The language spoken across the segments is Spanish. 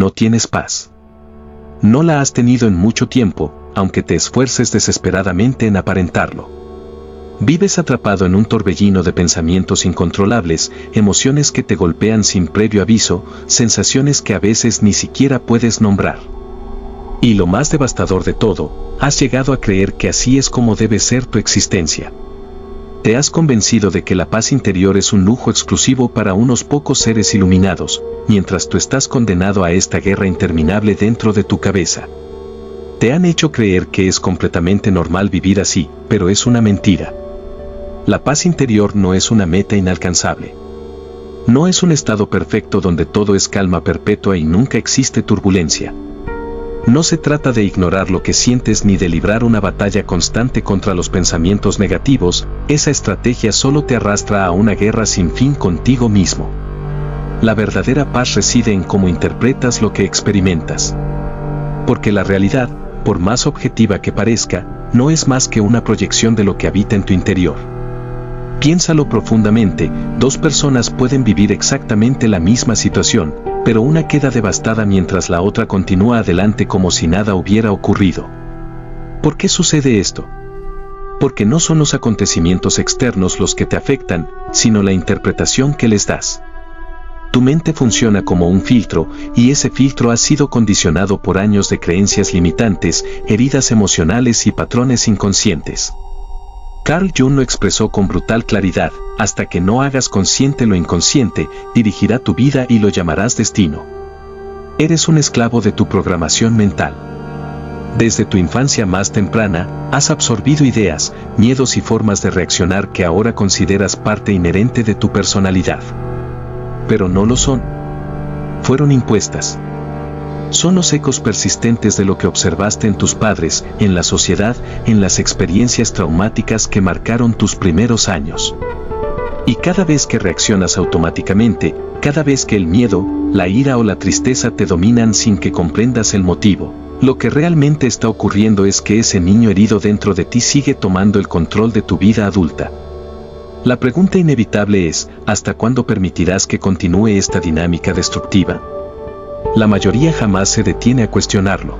no tienes paz. No la has tenido en mucho tiempo, aunque te esfuerces desesperadamente en aparentarlo. Vives atrapado en un torbellino de pensamientos incontrolables, emociones que te golpean sin previo aviso, sensaciones que a veces ni siquiera puedes nombrar. Y lo más devastador de todo, has llegado a creer que así es como debe ser tu existencia. Te has convencido de que la paz interior es un lujo exclusivo para unos pocos seres iluminados, mientras tú estás condenado a esta guerra interminable dentro de tu cabeza. Te han hecho creer que es completamente normal vivir así, pero es una mentira. La paz interior no es una meta inalcanzable. No es un estado perfecto donde todo es calma perpetua y nunca existe turbulencia. No se trata de ignorar lo que sientes ni de librar una batalla constante contra los pensamientos negativos, esa estrategia solo te arrastra a una guerra sin fin contigo mismo. La verdadera paz reside en cómo interpretas lo que experimentas. Porque la realidad, por más objetiva que parezca, no es más que una proyección de lo que habita en tu interior. Piénsalo profundamente, dos personas pueden vivir exactamente la misma situación, pero una queda devastada mientras la otra continúa adelante como si nada hubiera ocurrido. ¿Por qué sucede esto? Porque no son los acontecimientos externos los que te afectan, sino la interpretación que les das. Tu mente funciona como un filtro, y ese filtro ha sido condicionado por años de creencias limitantes, heridas emocionales y patrones inconscientes. Carl Jung lo expresó con brutal claridad: hasta que no hagas consciente lo inconsciente, dirigirá tu vida y lo llamarás destino. Eres un esclavo de tu programación mental. Desde tu infancia más temprana, has absorbido ideas, miedos y formas de reaccionar que ahora consideras parte inherente de tu personalidad. Pero no lo son. Fueron impuestas. Son los ecos persistentes de lo que observaste en tus padres, en la sociedad, en las experiencias traumáticas que marcaron tus primeros años. Y cada vez que reaccionas automáticamente, cada vez que el miedo, la ira o la tristeza te dominan sin que comprendas el motivo, lo que realmente está ocurriendo es que ese niño herido dentro de ti sigue tomando el control de tu vida adulta. La pregunta inevitable es: ¿hasta cuándo permitirás que continúe esta dinámica destructiva? La mayoría jamás se detiene a cuestionarlo.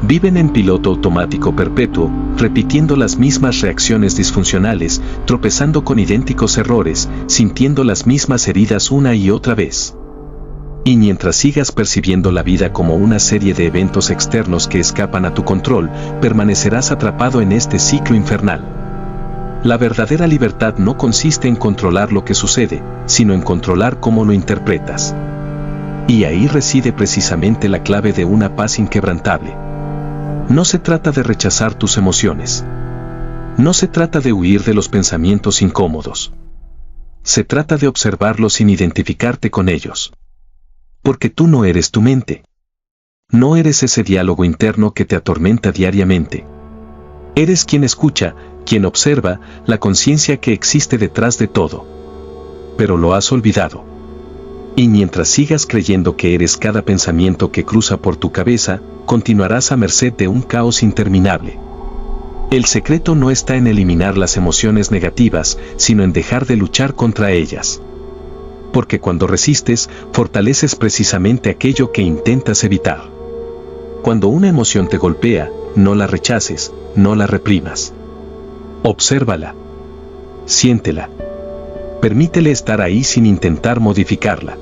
Viven en piloto automático perpetuo, repitiendo las mismas reacciones disfuncionales, tropezando con idénticos errores, sintiendo las mismas heridas una y otra vez. Y mientras sigas percibiendo la vida como una serie de eventos externos que escapan a tu control, permanecerás atrapado en este ciclo infernal. La verdadera libertad no consiste en controlar lo que sucede, sino en controlar cómo lo interpretas. Y ahí reside precisamente la clave de una paz inquebrantable. No se trata de rechazar tus emociones. No se trata de huir de los pensamientos incómodos. Se trata de observarlos sin identificarte con ellos. Porque tú no eres tu mente. No eres ese diálogo interno que te atormenta diariamente. Eres quien escucha, quien observa, la conciencia que existe detrás de todo. Pero lo has olvidado. Y mientras sigas creyendo que eres cada pensamiento que cruza por tu cabeza, continuarás a merced de un caos interminable. El secreto no está en eliminar las emociones negativas, sino en dejar de luchar contra ellas. Porque cuando resistes, fortaleces precisamente aquello que intentas evitar. Cuando una emoción te golpea, no la rechaces, no la reprimas. Obsérvala. Siéntela. Permítele estar ahí sin intentar modificarla.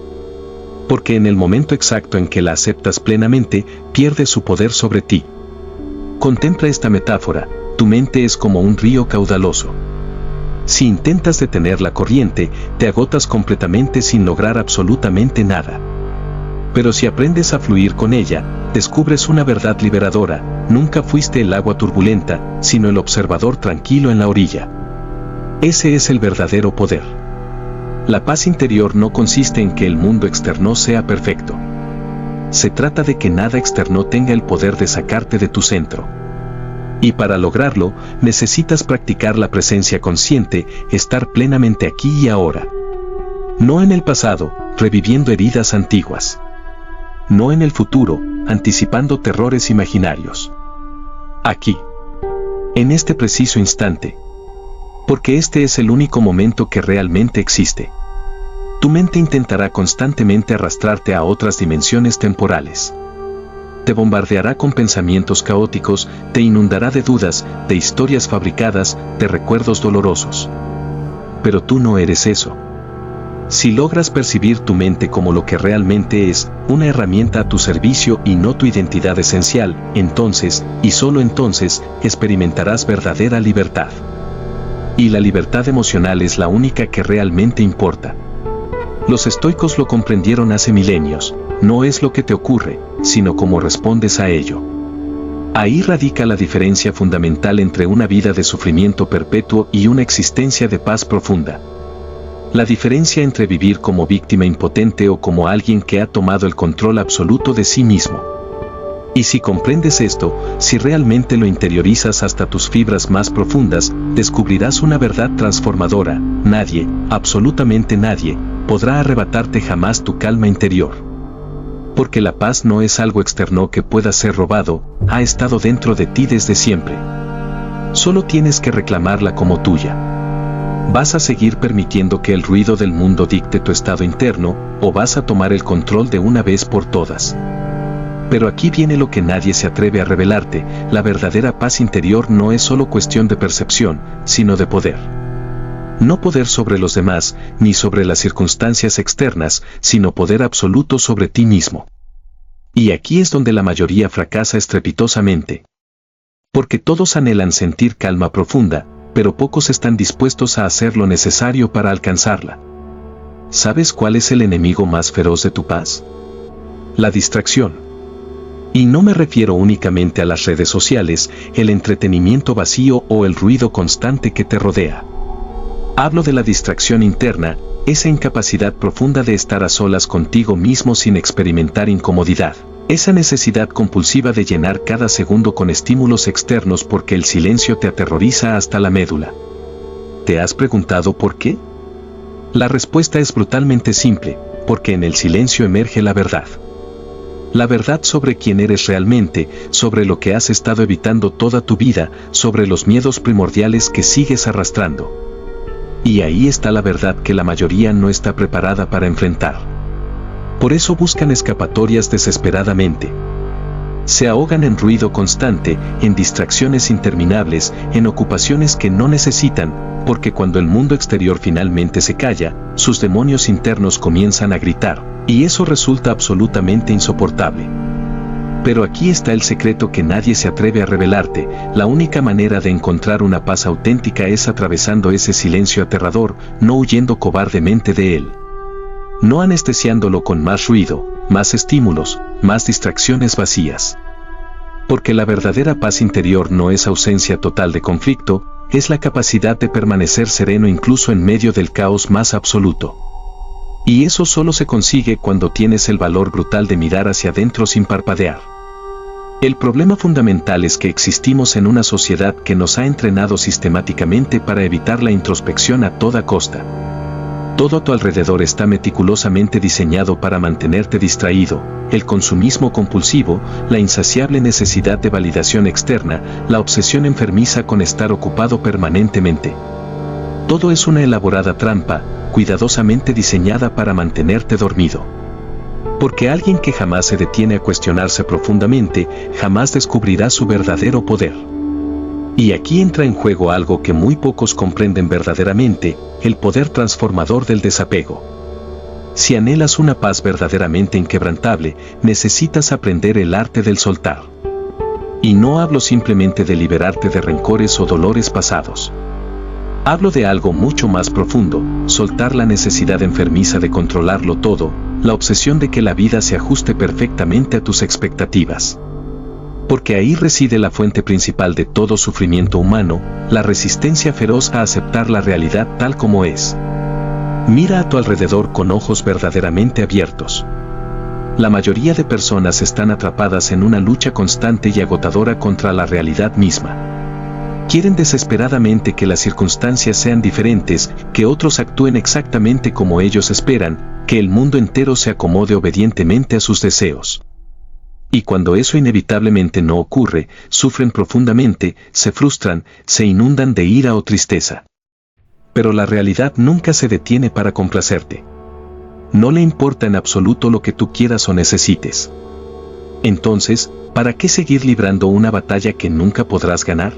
Porque en el momento exacto en que la aceptas plenamente, pierde su poder sobre ti. Contempla esta metáfora: tu mente es como un río caudaloso. Si intentas detener la corriente, te agotas completamente sin lograr absolutamente nada. Pero si aprendes a fluir con ella, descubres una verdad liberadora: nunca fuiste el agua turbulenta, sino el observador tranquilo en la orilla. Ese es el verdadero poder. La paz interior no consiste en que el mundo externo sea perfecto. Se trata de que nada externo tenga el poder de sacarte de tu centro. Y para lograrlo, necesitas practicar la presencia consciente, estar plenamente aquí y ahora. No en el pasado, reviviendo heridas antiguas. No en el futuro, anticipando terrores imaginarios. Aquí. En este preciso instante. Porque este es el único momento que realmente existe. Tu mente intentará constantemente arrastrarte a otras dimensiones temporales. Te bombardeará con pensamientos caóticos, te inundará de dudas, de historias fabricadas, de recuerdos dolorosos. Pero tú no eres eso. Si logras percibir tu mente como lo que realmente es, una herramienta a tu servicio y no tu identidad esencial, entonces, y solo entonces, experimentarás verdadera libertad. Y la libertad emocional es la única que realmente importa. Los estoicos lo comprendieron hace milenios. No es lo que te ocurre, sino cómo respondes a ello. Ahí radica la diferencia fundamental entre una vida de sufrimiento perpetuo y una existencia de paz profunda. La diferencia entre vivir como víctima impotente o como alguien que ha tomado el control absoluto de sí mismo. Y si comprendes esto, si realmente lo interiorizas hasta tus fibras más profundas, descubrirás una verdad transformadora. Nadie, absolutamente nadie, podrá arrebatarte jamás tu calma interior. Porque la paz no es algo externo que pueda ser robado, ha estado dentro de ti desde siempre. Solo tienes que reclamarla como tuya. ¿Vas a seguir permitiendo que el ruido del mundo dicte tu estado interno, o vas a tomar el control de una vez por todas? Pero aquí viene lo que nadie se atreve a revelarte: la verdadera paz interior no es solo cuestión de percepción, sino de poder. No poder sobre los demás, ni sobre las circunstancias externas, sino poder absoluto sobre ti mismo. Y aquí es donde la mayoría fracasa estrepitosamente. Porque todos anhelan sentir calma profunda, pero pocos están dispuestos a hacer lo necesario para alcanzarla. ¿Sabes cuál es el enemigo más feroz de tu paz? La distracción. Y no me refiero únicamente a las redes sociales, el entretenimiento vacío o el ruido constante que te rodea. Hablo de la distracción interna, esa incapacidad profunda de estar a solas contigo mismo sin experimentar incomodidad, esa necesidad compulsiva de llenar cada segundo con estímulos externos porque el silencio te aterroriza hasta la médula. ¿Te has preguntado por qué? La respuesta es brutalmente simple: porque en el silencio emerge la verdad. La verdad sobre quién eres realmente, sobre lo que has estado evitando toda tu vida, sobre los miedos primordiales que sigues arrastrando. Y ahí está la verdad que la mayoría no está preparada para enfrentar. Por eso buscan escapatorias desesperadamente. Se ahogan en ruido constante, en distracciones interminables, en ocupaciones que no necesitan, porque cuando el mundo exterior finalmente se calla, sus demonios internos comienzan a gritar, y eso resulta absolutamente insoportable. Pero aquí está el secreto que nadie se atreve a revelarte: la única manera de encontrar una paz auténtica es atravesando ese silencio aterrador, no huyendo cobardemente de él. No anestesiándolo con más ruido, más estímulos, más distracciones vacías. Porque la verdadera paz interior no es ausencia total de conflicto, es la capacidad de permanecer sereno incluso en medio del caos más absoluto. Y eso solo se consigue cuando tienes el valor brutal de mirar hacia adentro sin parpadear. El problema fundamental es que existimos en una sociedad que nos ha entrenado sistemáticamente para evitar la introspección a toda costa. Todo a tu alrededor está meticulosamente diseñado para mantenerte distraído: el consumismo compulsivo, la insaciable necesidad de validación externa, la obsesión enfermiza con estar ocupado permanentemente. Todo es una elaborada trampa, cuidadosamente diseñada para mantenerte dormido. Porque alguien que jamás se detiene a cuestionarse profundamente, jamás descubrirá su verdadero poder. Y aquí entra en juego algo que muy pocos comprenden verdaderamente: el poder transformador del desapego. Si anhelas una paz verdaderamente inquebrantable, necesitas aprender el arte del soltar. Y no hablo simplemente de liberarte de rencores o dolores pasados. Hablo de algo mucho más profundo: soltar la necesidad enfermiza de controlarlo todo, la obsesión de que la vida se ajuste perfectamente a tus expectativas. Porque ahí reside la fuente principal de todo sufrimiento humano, la resistencia feroz a aceptar la realidad tal como es. Mira a tu alrededor con ojos verdaderamente abiertos. La mayoría de personas están atrapadas en una lucha constante y agotadora contra la realidad misma. Quieren desesperadamente que las circunstancias sean diferentes, que otros actúen exactamente como ellos esperan, que el mundo entero se acomode obedientemente a sus deseos. Y cuando eso inevitablemente no ocurre, sufren profundamente, se frustran, se inundan de ira o tristeza. Pero la realidad nunca se detiene para complacerte. No le importa en absoluto lo que tú quieras o necesites. Entonces, ¿para qué seguir librando una batalla que nunca podrás ganar?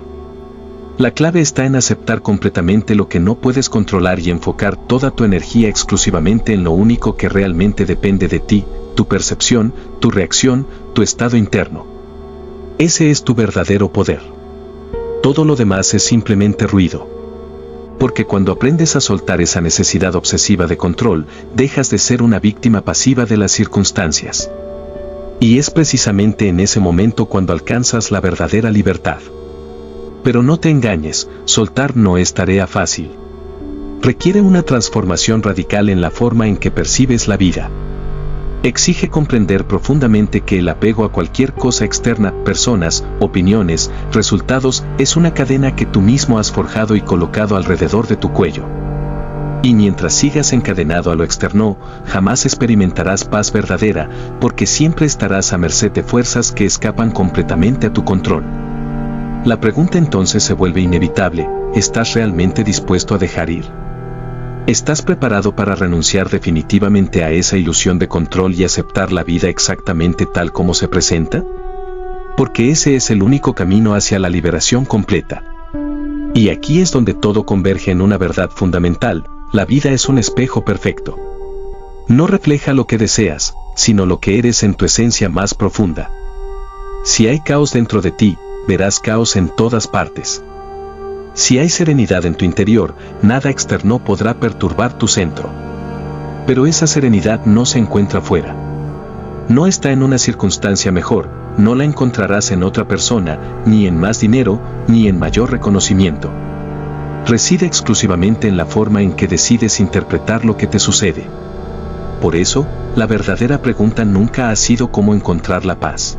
La clave está en aceptar completamente lo que no puedes controlar y enfocar toda tu energía exclusivamente en lo único que realmente depende de ti, tu percepción, tu reacción, tu estado interno. Ese es tu verdadero poder. Todo lo demás es simplemente ruido. Porque cuando aprendes a soltar esa necesidad obsesiva de control, dejas de ser una víctima pasiva de las circunstancias. Y es precisamente en ese momento cuando alcanzas la verdadera libertad. Pero no te engañes, soltar no es tarea fácil. Requiere una transformación radical en la forma en que percibes la vida. Exige comprender profundamente que el apego a cualquier cosa externa, personas, opiniones, resultados, es una cadena que tú mismo has forjado y colocado alrededor de tu cuello. Y mientras sigas encadenado a lo externo, jamás experimentarás paz verdadera, porque siempre estarás a merced de fuerzas que escapan completamente a tu control. La pregunta entonces se vuelve inevitable: ¿estás realmente dispuesto a dejar ir? ¿Estás preparado para renunciar definitivamente a esa ilusión de control y aceptar la vida exactamente tal como se presenta? Porque ese es el único camino hacia la liberación completa. Y aquí es donde todo converge en una verdad fundamental: la vida es un espejo perfecto. No refleja lo que deseas, sino lo que eres en tu esencia más profunda. Si hay caos dentro de ti, verás caos en todas partes. Si hay serenidad en tu interior, nada externo podrá perturbar tu centro. Pero esa serenidad no se encuentra fuera. No está en una circunstancia mejor, no la encontrarás en otra persona, ni en más dinero, ni en mayor reconocimiento. Reside exclusivamente en la forma en que decides interpretar lo que te sucede. Por eso, la verdadera pregunta nunca ha sido cómo encontrar la paz.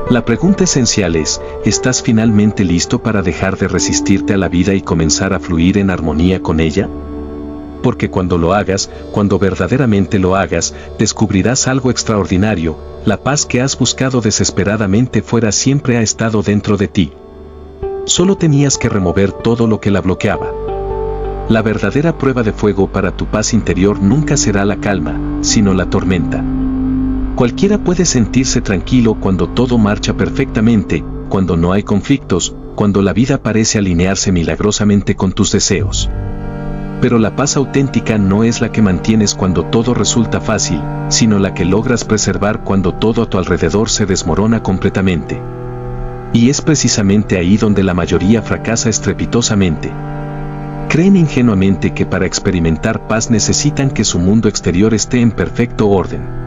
La pregunta esencial es: ¿estás finalmente listo para dejar de resistirte a la vida y comenzar a fluir en armonía con ella? Porque cuando lo hagas, cuando verdaderamente lo hagas, descubrirás algo extraordinario: la paz que has buscado desesperadamente fuera siempre ha estado dentro de ti. Solo tenías que remover todo lo que la bloqueaba. La verdadera prueba de fuego para tu paz interior nunca será la calma, sino la tormenta. Cualquiera puede sentirse tranquilo cuando todo marcha perfectamente, cuando no hay conflictos, cuando la vida parece alinearse milagrosamente con tus deseos. Pero la paz auténtica no es la que mantienes cuando todo resulta fácil, sino la que logras preservar cuando todo a tu alrededor se desmorona completamente. Y es precisamente ahí donde la mayoría fracasa estrepitosamente. Creen ingenuamente que para experimentar paz necesitan que su mundo exterior esté en perfecto orden.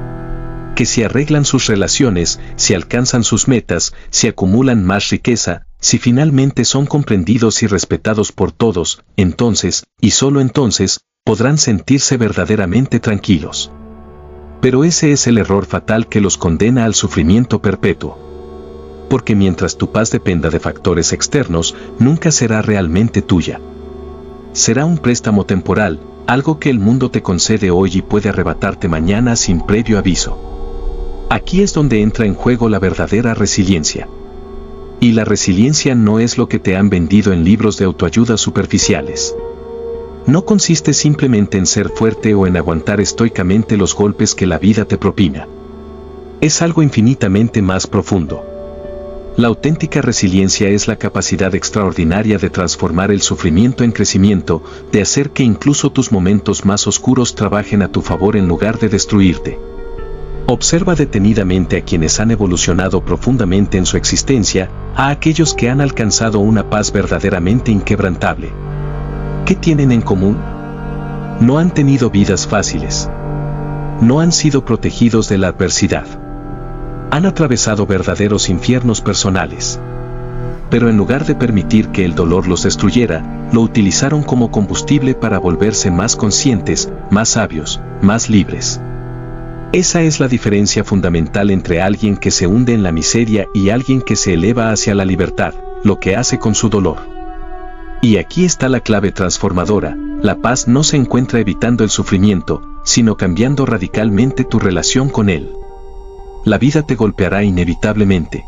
Que si arreglan sus relaciones, si alcanzan sus metas, si acumulan más riqueza, si finalmente son comprendidos y respetados por todos, entonces, y solo entonces, podrán sentirse verdaderamente tranquilos. Pero ese es el error fatal que los condena al sufrimiento perpetuo. Porque mientras tu paz dependa de factores externos, nunca será realmente tuya. Será un préstamo temporal, algo que el mundo te concede hoy y puede arrebatarte mañana sin previo aviso. Aquí es donde entra en juego la verdadera resiliencia. Y la resiliencia no es lo que te han vendido en libros de autoayuda superficiales. No consiste simplemente en ser fuerte o en aguantar estoicamente los golpes que la vida te propina. Es algo infinitamente más profundo. La auténtica resiliencia es la capacidad extraordinaria de transformar el sufrimiento en crecimiento, de hacer que incluso tus momentos más oscuros trabajen a tu favor en lugar de destruirte. Observa detenidamente a quienes han evolucionado profundamente en su existencia, a aquellos que han alcanzado una paz verdaderamente inquebrantable. ¿Qué tienen en común? No han tenido vidas fáciles. No han sido protegidos de la adversidad. Han atravesado verdaderos infiernos personales. Pero en lugar de permitir que el dolor los destruyera, lo utilizaron como combustible para volverse más conscientes, más sabios, más libres. Esa es la diferencia fundamental entre alguien que se hunde en la miseria y alguien que se eleva hacia la libertad, lo que hace con su dolor. Y aquí está la clave transformadora: la paz no se encuentra evitando el sufrimiento, sino cambiando radicalmente tu relación con él. La vida te golpeará inevitablemente.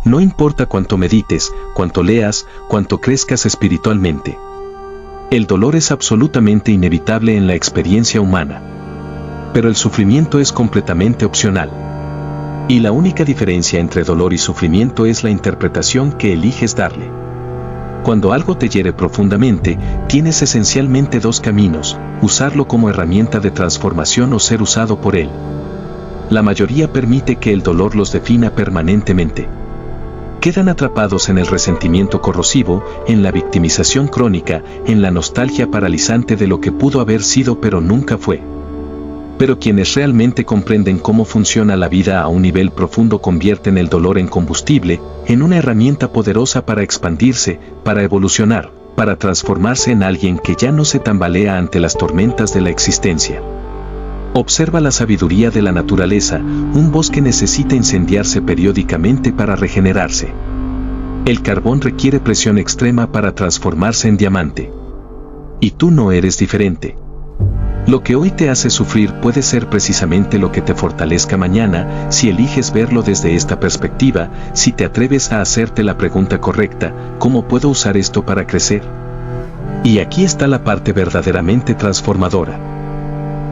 No importa cuánto medites, cuánto leas, cuánto crezcas espiritualmente. El dolor es absolutamente inevitable en la experiencia humana. Pero el sufrimiento es completamente opcional. Y la única diferencia entre dolor y sufrimiento es la interpretación que eliges darle. Cuando algo te hiere profundamente, tienes esencialmente dos caminos: usarlo como herramienta de transformación o ser usado por él. La mayoría permite que el dolor los defina permanentemente. Quedan atrapados en el resentimiento corrosivo, en la victimización crónica, en la nostalgia paralizante de lo que pudo haber sido pero nunca fue. Pero quienes realmente comprenden cómo funciona la vida a un nivel profundo convierten el dolor en combustible, en una herramienta poderosa para expandirse, para evolucionar, para transformarse en alguien que ya no se tambalea ante las tormentas de la existencia. Observa la sabiduría de la naturaleza: un bosque necesita incendiarse periódicamente para regenerarse. El carbón requiere presión extrema para transformarse en diamante. Y tú no eres diferente. Lo que hoy te hace sufrir puede ser precisamente lo que te fortalezca mañana, si eliges verlo desde esta perspectiva, si te atreves a hacerte la pregunta correcta: ¿cómo puedo usar esto para crecer? Y aquí está la parte verdaderamente transformadora.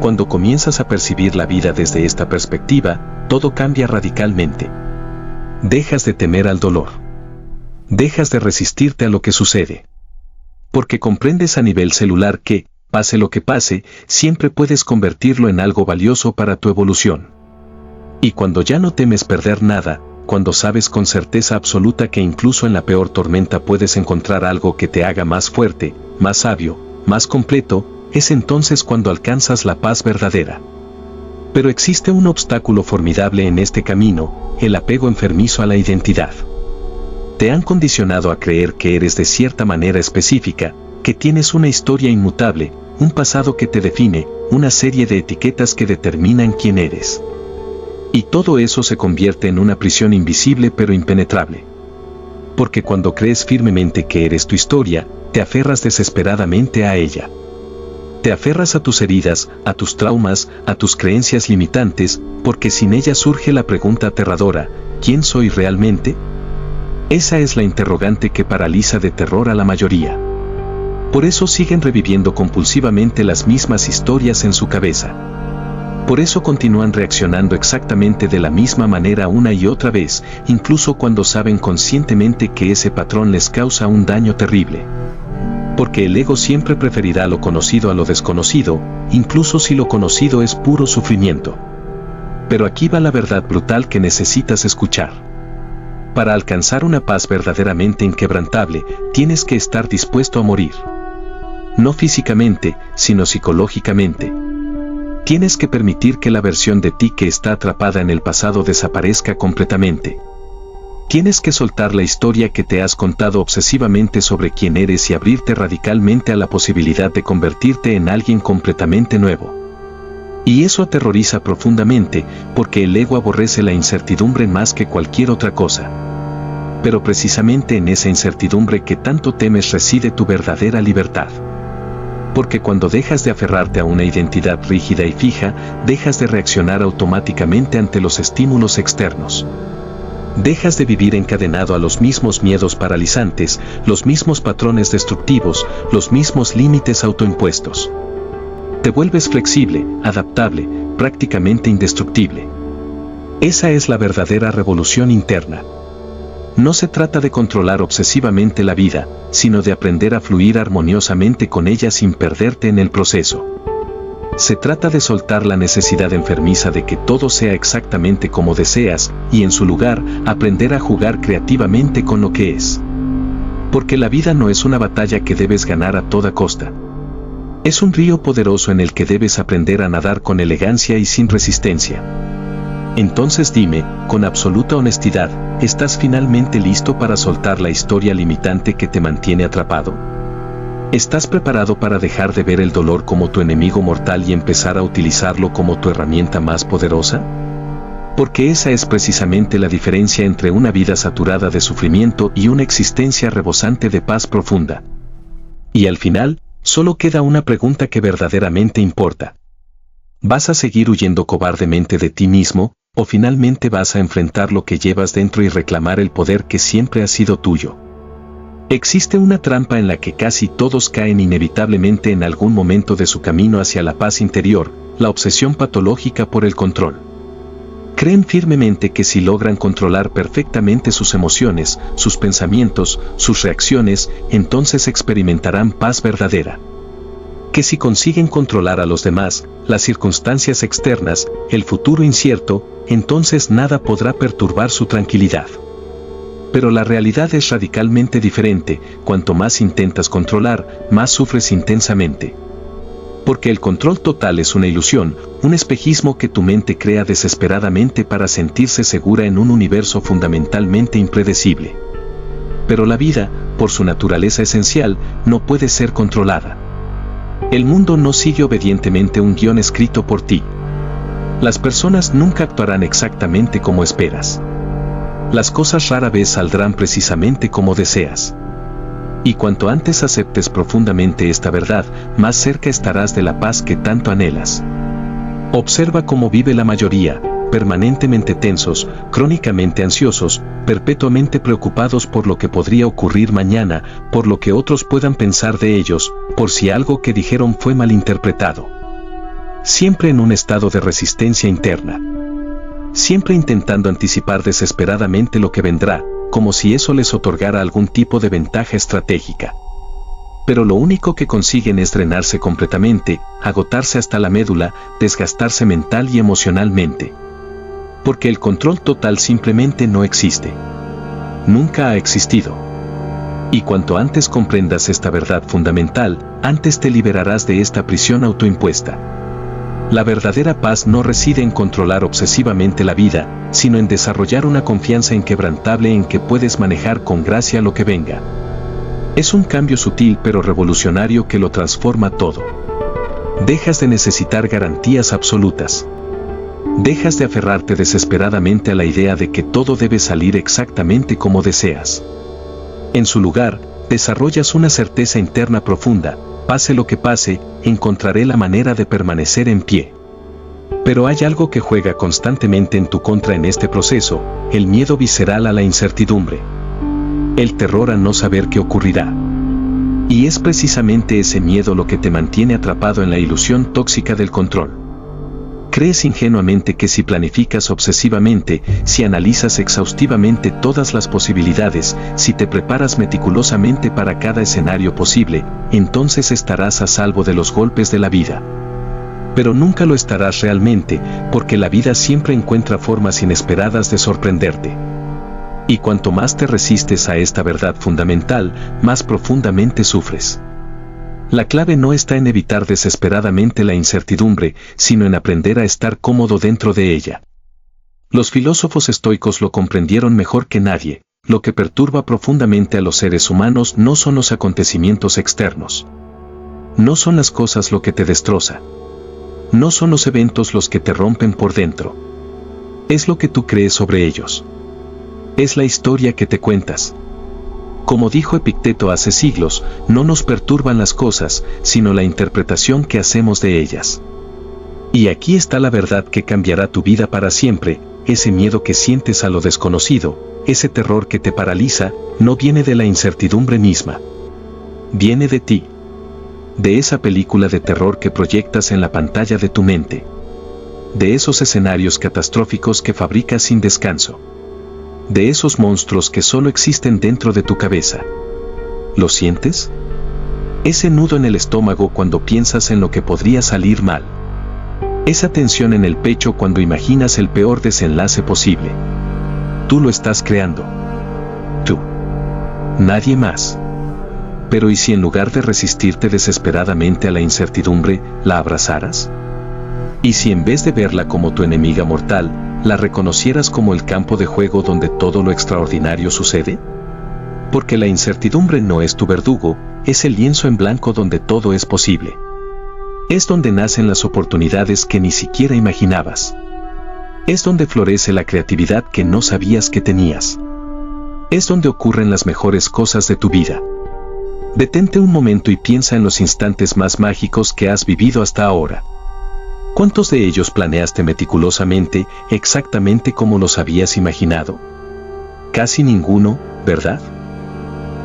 Cuando comienzas a percibir la vida desde esta perspectiva, todo cambia radicalmente. Dejas de temer al dolor. Dejas de resistirte a lo que sucede. Porque comprendes a nivel celular que, pase lo que pase, siempre puedes convertirlo en algo valioso para tu evolución. Y cuando ya no temes perder nada, cuando sabes con certeza absoluta que incluso en la peor tormenta puedes encontrar algo que te haga más fuerte, más sabio, más completo, es entonces cuando alcanzas la paz verdadera. Pero existe un obstáculo formidable en este camino: el apego enfermizo a la identidad. Te han condicionado a creer que eres de cierta manera específica, que tienes una historia inmutable, un pasado que te define, una serie de etiquetas que determinan quién eres. Y todo eso se convierte en una prisión invisible pero impenetrable. Porque cuando crees firmemente que eres tu historia, te aferras desesperadamente a ella. Te aferras a tus heridas, a tus traumas, a tus creencias limitantes, porque sin ellas surge la pregunta aterradora: ¿quién soy realmente? Esa es la interrogante que paraliza de terror a la mayoría. Por eso siguen reviviendo compulsivamente las mismas historias en su cabeza. Por eso continúan reaccionando exactamente de la misma manera una y otra vez, incluso cuando saben conscientemente que ese patrón les causa un daño terrible. Porque el ego siempre preferirá lo conocido a lo desconocido, incluso si lo conocido es puro sufrimiento. Pero aquí va la verdad brutal que necesitas escuchar. Para alcanzar una paz verdaderamente inquebrantable, tienes que estar dispuesto a morir. No físicamente, sino psicológicamente. Tienes que permitir que la versión de ti que está atrapada en el pasado desaparezca completamente. Tienes que soltar la historia que te has contado obsesivamente sobre quién eres y abrirte radicalmente a la posibilidad de convertirte en alguien completamente nuevo. Y eso aterroriza profundamente, porque el ego aborrece la incertidumbre más que cualquier otra cosa. Pero precisamente en esa incertidumbre que tanto temes reside tu verdadera libertad. Porque cuando dejas de aferrarte a una identidad rígida y fija, dejas de reaccionar automáticamente ante los estímulos externos. Dejas de vivir encadenado a los mismos miedos paralizantes, los mismos patrones destructivos, los mismos límites autoimpuestos. Te vuelves flexible, adaptable, prácticamente indestructible. Esa es la verdadera revolución interna. No se trata de controlar obsesivamente la vida, sino de aprender a fluir armoniosamente con ella sin perderte en el proceso. Se trata de soltar la necesidad enfermiza de que todo sea exactamente como deseas, y en su lugar, aprender a jugar creativamente con lo que es. Porque la vida no es una batalla que debes ganar a toda costa. Es un río poderoso en el que debes aprender a nadar con elegancia y sin resistencia. Entonces dime, con absoluta honestidad, ¿estás finalmente listo para soltar la historia limitante que te mantiene atrapado? ¿Estás preparado para dejar de ver el dolor como tu enemigo mortal y empezar a utilizarlo como tu herramienta más poderosa? Porque esa es precisamente la diferencia entre una vida saturada de sufrimiento y una existencia rebosante de paz profunda. Y al final, solo queda una pregunta que verdaderamente importa. ¿Vas a seguir huyendo cobardemente de ti mismo, o finalmente vas a enfrentar lo que llevas dentro y reclamar el poder que siempre ha sido tuyo? Existe una trampa en la que casi todos caen inevitablemente en algún momento de su camino hacia la paz interior, la obsesión patológica por el control. Creen firmemente que si logran controlar perfectamente sus emociones, sus pensamientos, sus reacciones, entonces experimentarán paz verdadera. Que si consiguen controlar a los demás, las circunstancias externas, el futuro incierto, entonces nada podrá perturbar su tranquilidad. Pero la realidad es radicalmente diferente. Cuanto más intentas controlar, más sufres intensamente. Porque el control total es una ilusión, un espejismo que tu mente crea desesperadamente para sentirse segura en un universo fundamentalmente impredecible. Pero la vida, por su naturaleza esencial, no puede ser controlada. El mundo no sigue obedientemente un guión escrito por ti. Las personas nunca actuarán exactamente como esperas. Las cosas rara vez saldrán precisamente como deseas. Y cuanto antes aceptes profundamente esta verdad, más cerca estarás de la paz que tanto anhelas. Observa cómo vive la mayoría, permanentemente tensos, crónicamente ansiosos, perpetuamente preocupados por lo que podría ocurrir mañana, por lo que otros puedan pensar de ellos, por si algo que dijeron fue malinterpretado. Siempre en un estado de resistencia interna. Siempre intentando anticipar desesperadamente lo que vendrá, como si eso les otorgara algún tipo de ventaja estratégica. Pero lo único que consiguen es drenarse completamente, agotarse hasta la médula, desgastarse mental y emocionalmente. Porque el control total simplemente no existe. Nunca ha existido. Y cuanto antes comprendas esta verdad fundamental, antes te liberarás de esta prisión autoimpuesta. La verdadera paz no reside en controlar obsesivamente la vida, sino en desarrollar una confianza inquebrantable en que puedes manejar con gracia lo que venga. Es un cambio sutil pero revolucionario que lo transforma todo. Dejas de necesitar garantías absolutas. Dejas de aferrarte desesperadamente a la idea de que todo debe salir exactamente como deseas. En su lugar, desarrollas una certeza interna profunda. Pase lo que pase, encontraré la manera de permanecer en pie. Pero hay algo que juega constantemente en tu contra en este proceso, el miedo visceral a la incertidumbre. El terror a no saber qué ocurrirá. Y es precisamente ese miedo lo que te mantiene atrapado en la ilusión tóxica del control. Crees ingenuamente que si planificas obsesivamente, si analizas exhaustivamente todas las posibilidades, si te preparas meticulosamente para cada escenario posible, entonces estarás a salvo de los golpes de la vida. Pero nunca lo estarás realmente, porque la vida siempre encuentra formas inesperadas de sorprenderte. Y cuanto más te resistes a esta verdad fundamental, más profundamente sufres. La clave no está en evitar desesperadamente la incertidumbre, sino en aprender a estar cómodo dentro de ella. Los filósofos estoicos lo comprendieron mejor que nadie. Lo que perturba profundamente a los seres humanos no son los acontecimientos externos. No son las cosas lo que te destroza. No son los eventos los que te rompen por dentro. Es lo que tú crees sobre ellos. Es la historia que te cuentas. Como dijo Epicteto hace siglos, no nos perturban las cosas, sino la interpretación que hacemos de ellas. Y aquí está la verdad que cambiará tu vida para siempre. Ese miedo que sientes a lo desconocido, ese terror que te paraliza, no viene de la incertidumbre misma. Viene de ti. De esa película de terror que proyectas en la pantalla de tu mente. De esos escenarios catastróficos que fabricas sin descanso. De esos monstruos que solo existen dentro de tu cabeza. ¿Lo sientes? Ese nudo en el estómago cuando piensas en lo que podría salir mal. Esa tensión en el pecho cuando imaginas el peor desenlace posible. Tú lo estás creando. Tú. Nadie más. Pero ¿y si en lugar de resistirte desesperadamente a la incertidumbre, la abrazaras? ¿Y si en vez de verla como tu enemiga mortal, la reconocieras como el campo de juego donde todo lo extraordinario sucede? Porque la incertidumbre no es tu verdugo, es el lienzo en blanco donde todo es posible. Es donde nacen las oportunidades que ni siquiera imaginabas. Es donde florece la creatividad que no sabías que tenías. Es donde ocurren las mejores cosas de tu vida. Detente un momento y piensa en los instantes más mágicos que has vivido hasta ahora. ¿Cuántos de ellos planeaste meticulosamente, exactamente como los habías imaginado? Casi ninguno, ¿verdad?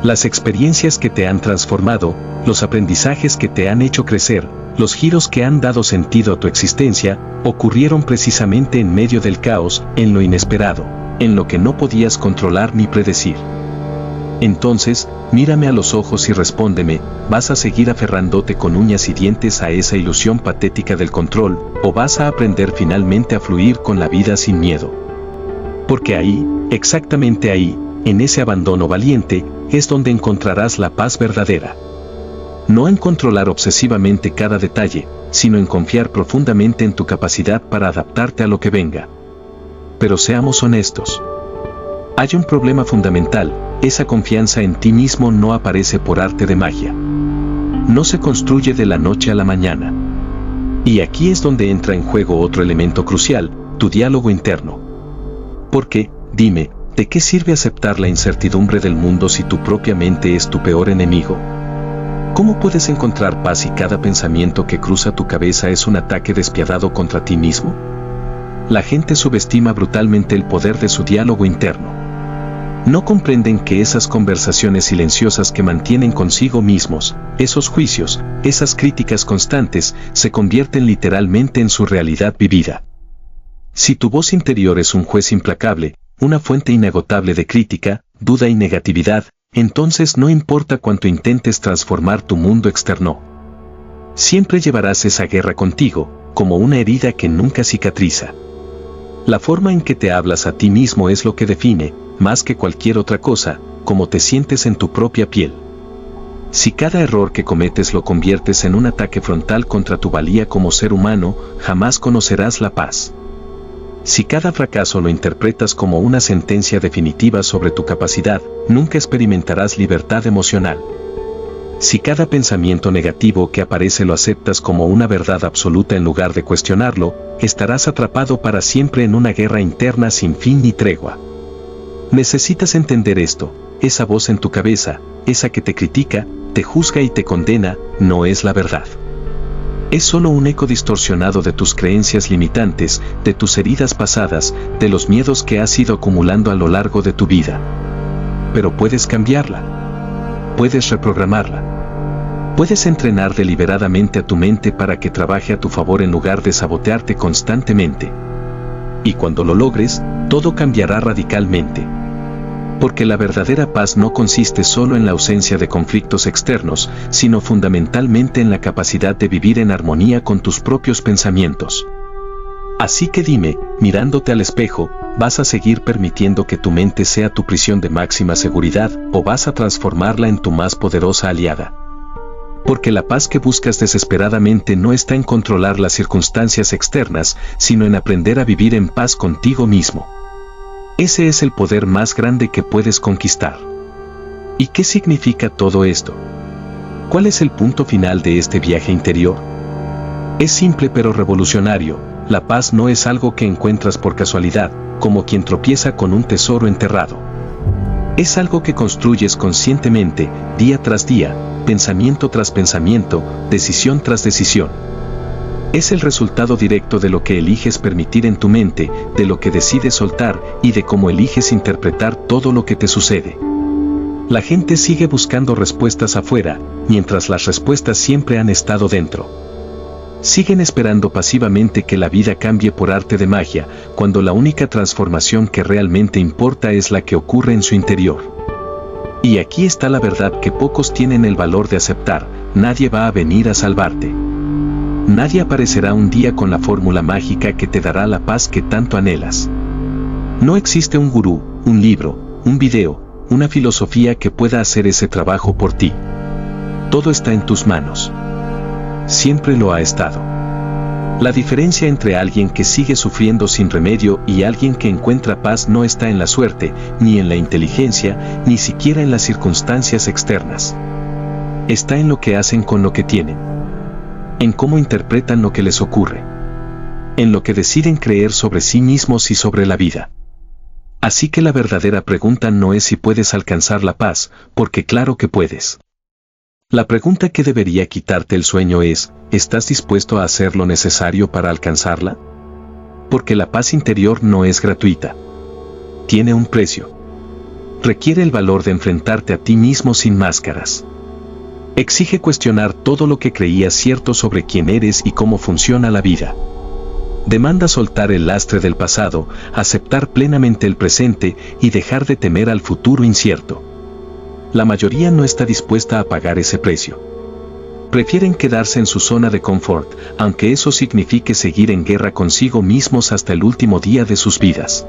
Las experiencias que te han transformado, los aprendizajes que te han hecho crecer, Los giros que han dado sentido a tu existencia ocurrieron precisamente en medio del caos, en lo inesperado, en lo que no podías controlar ni predecir. Entonces, mírame a los ojos y respóndeme, ¿vas a seguir aferrándote con uñas y dientes a esa ilusión patética del control, o vas a aprender finalmente a fluir con la vida sin miedo? Porque ahí, exactamente ahí, en ese abandono valiente, es donde encontrarás la paz verdadera. No en controlar obsesivamente cada detalle, sino en confiar profundamente en tu capacidad para adaptarte a lo que venga. Pero seamos honestos. Hay un problema fundamental, esa confianza en ti mismo no aparece por arte de magia. No se construye de la noche a la mañana. Y aquí es donde entra en juego otro elemento crucial, tu diálogo interno. Porque, dime, ¿de qué sirve aceptar la incertidumbre del mundo si tu propia mente es tu peor enemigo? ¿Cómo puedes encontrar paz si cada pensamiento que cruza tu cabeza es un ataque despiadado contra ti mismo? La gente subestima brutalmente el poder de su diálogo interno. No comprenden que esas conversaciones silenciosas que mantienen consigo mismos, esos juicios, esas críticas constantes, se convierten literalmente en su realidad vivida. Si tu voz interior es un juez implacable, una fuente inagotable de crítica, duda y negatividad, entonces no importa cuánto intentes transformar tu mundo externo. Siempre llevarás esa guerra contigo, como una herida que nunca cicatriza. La forma en que te hablas a ti mismo es lo que define, más que cualquier otra cosa, cómo te sientes en tu propia piel. Si cada error que cometes lo conviertes en un ataque frontal contra tu valía como ser humano, jamás conocerás la paz. Si cada fracaso lo interpretas como una sentencia definitiva sobre tu capacidad, nunca experimentarás libertad emocional. Si cada pensamiento negativo que aparece lo aceptas como una verdad absoluta en lugar de cuestionarlo, estarás atrapado para siempre en una guerra interna sin fin ni tregua. Necesitas entender esto, esa voz en tu cabeza, esa que te critica, te juzga y te condena, no es la verdad. Es solo un eco distorsionado de tus creencias limitantes, de tus heridas pasadas, de los miedos que has ido acumulando a lo largo de tu vida. Pero puedes cambiarla. Puedes reprogramarla. Puedes entrenar deliberadamente a tu mente para que trabaje a tu favor en lugar de sabotearte constantemente. Y cuando lo logres, todo cambiará radicalmente. Porque la verdadera paz no consiste solo en la ausencia de conflictos externos, sino fundamentalmente en la capacidad de vivir en armonía con tus propios pensamientos. Así que dime, mirándote al espejo, ¿vas a seguir permitiendo que tu mente sea tu prisión de máxima seguridad o vas a transformarla en tu más poderosa aliada? Porque la paz que buscas desesperadamente no está en controlar las circunstancias externas, sino en aprender a vivir en paz contigo mismo. Ese es el poder más grande que puedes conquistar. ¿Y qué significa todo esto? ¿Cuál es el punto final de este viaje interior? Es simple pero revolucionario. La paz no es algo que encuentras por casualidad, como quien tropieza con un tesoro enterrado. Es algo que construyes conscientemente, día tras día, pensamiento tras pensamiento, decisión tras decisión. Es el resultado directo de lo que eliges permitir en tu mente, de lo que decides soltar y de cómo eliges interpretar todo lo que te sucede. La gente sigue buscando respuestas afuera, mientras las respuestas siempre han estado dentro. Siguen esperando pasivamente que la vida cambie por arte de magia, cuando la única transformación que realmente importa es la que ocurre en su interior. Y aquí está la verdad que pocos tienen el valor de aceptar: nadie va a venir a salvarte. Nadie aparecerá un día con la fórmula mágica que te dará la paz que tanto anhelas. No existe un gurú, un libro, un video, una filosofía que pueda hacer ese trabajo por ti. Todo está en tus manos. Siempre lo ha estado. La diferencia entre alguien que sigue sufriendo sin remedio y alguien que encuentra paz no está en la suerte, ni en la inteligencia, ni siquiera en las circunstancias externas. Está en lo que hacen con lo que tienen. En cómo interpretan lo que les ocurre. En lo que deciden creer sobre sí mismos y sobre la vida. Así que la verdadera pregunta no es si puedes alcanzar la paz, porque claro que puedes. La pregunta que debería quitarte el sueño es: ¿estás dispuesto a hacer lo necesario para alcanzarla? Porque la paz interior no es gratuita. Tiene un precio. Requiere el valor de enfrentarte a ti mismo sin máscaras. Exige cuestionar todo lo que creías cierto sobre quién eres y cómo funciona la vida. Demanda soltar el lastre del pasado, aceptar plenamente el presente y dejar de temer al futuro incierto. La mayoría no está dispuesta a pagar ese precio. Prefieren quedarse en su zona de confort, aunque eso signifique seguir en guerra consigo mismos hasta el último día de sus vidas.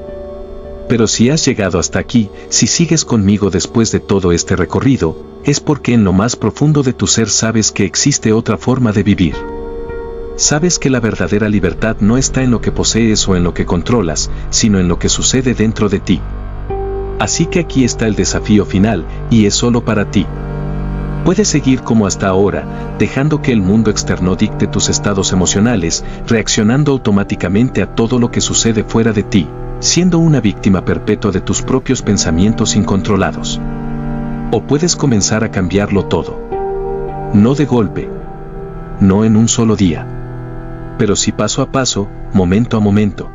Pero si has llegado hasta aquí, si sigues conmigo después de todo este recorrido, es porque en lo más profundo de tu ser sabes que existe otra forma de vivir. Sabes que la verdadera libertad no está en lo que posees o en lo que controlas, sino en lo que sucede dentro de ti. Así que aquí está el desafío final, y es solo para ti. Puedes seguir como hasta ahora, dejando que el mundo externo dicte tus estados emocionales, reaccionando automáticamente a todo lo que sucede fuera de ti, siendo una víctima perpetua de tus propios pensamientos incontrolados. O puedes comenzar a cambiarlo todo. No de golpe. No en un solo día. Pero sí paso a paso, momento a momento.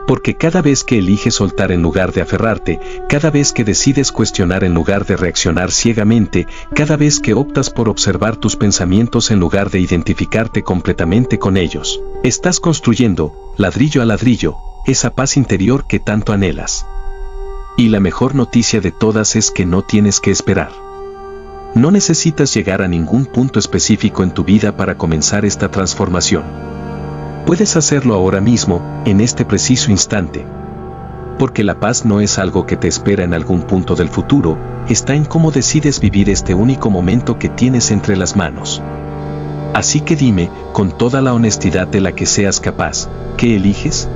Porque cada vez que eliges soltar en lugar de aferrarte, cada vez que decides cuestionar en lugar de reaccionar ciegamente, cada vez que optas por observar tus pensamientos en lugar de identificarte completamente con ellos, estás construyendo, ladrillo a ladrillo, esa paz interior que tanto anhelas. Y la mejor noticia de todas es que no tienes que esperar. No necesitas llegar a ningún punto específico en tu vida para comenzar esta transformación. Puedes hacerlo ahora mismo, en este preciso instante. Porque la paz no es algo que te espera en algún punto del futuro, está en cómo decides vivir este único momento que tienes entre las manos. Así que dime, con toda la honestidad de la que seas capaz, ¿qué eliges?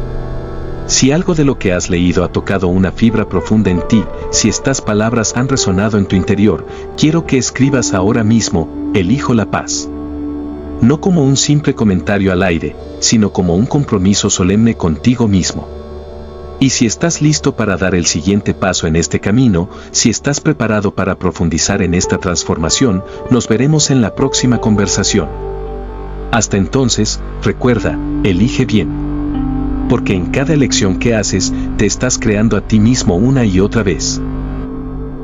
Si algo de lo que has leído ha tocado una fibra profunda en ti, si estas palabras han resonado en tu interior, quiero que escribas ahora mismo, elijo la paz. No como un simple comentario al aire, sino como un compromiso solemne contigo mismo. Y si estás listo para dar el siguiente paso en este camino, si estás preparado para profundizar en esta transformación, nos veremos en la próxima conversación. Hasta entonces, recuerda, elige bien. Porque en cada elección que haces, te estás creando a ti mismo una y otra vez.